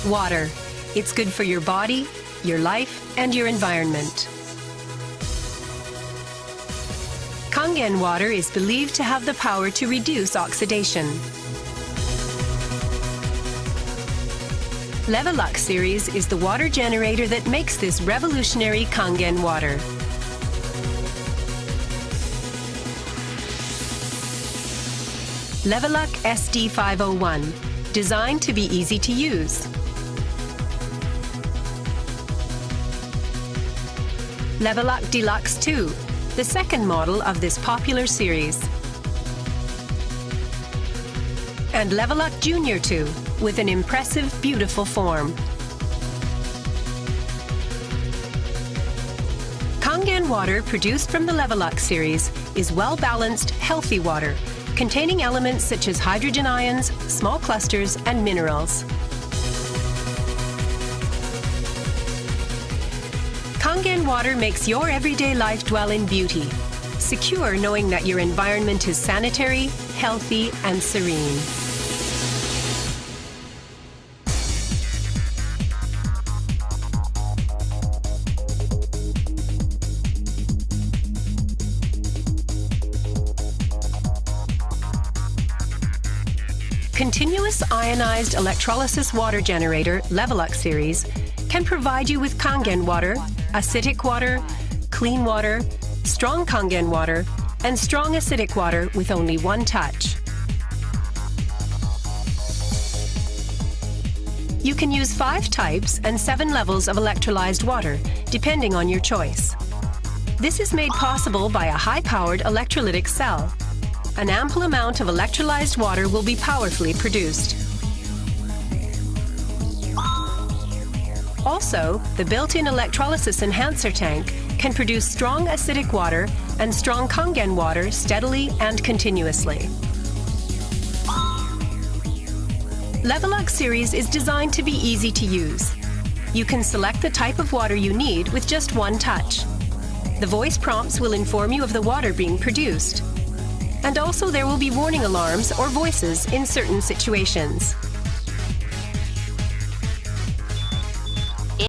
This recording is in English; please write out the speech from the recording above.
Water. It's good for your body, your life, and your environment. Kangen water is believed to have the power to reduce oxidation. Levelux series is the water generator that makes this revolutionary Kangen water. Levelux SD501, designed to be easy to use. Levelux Deluxe 2, the second model of this popular series. And Levelux Junior 2, with an impressive, beautiful form. Kangen water produced from the Levelux series is well-balanced, healthy water, containing elements such as hydrogen ions, small clusters, and minerals. Kangen water makes your everyday life dwell in beauty, secure knowing that your environment is sanitary, healthy, and serene. Continuous ionized electrolysis water generator Levelux series can provide you with Kangen water, acidic water, clean water, strong Kangen water, and strong acidic water with only one touch. You can use 5 types and 7 levels of electrolyzed water, depending on your choice. This is made possible by a high-powered electrolytic cell. An ample amount of electrolyzed water will be powerfully produced. Also, the built-in electrolysis enhancer tank can produce strong acidic water and strong Kangen water steadily and continuously. Levelux series is designed to be easy to use. You can select the type of water you need with just one touch. The voice prompts will inform you of the water being produced. And also there will be warning alarms or voices in certain situations.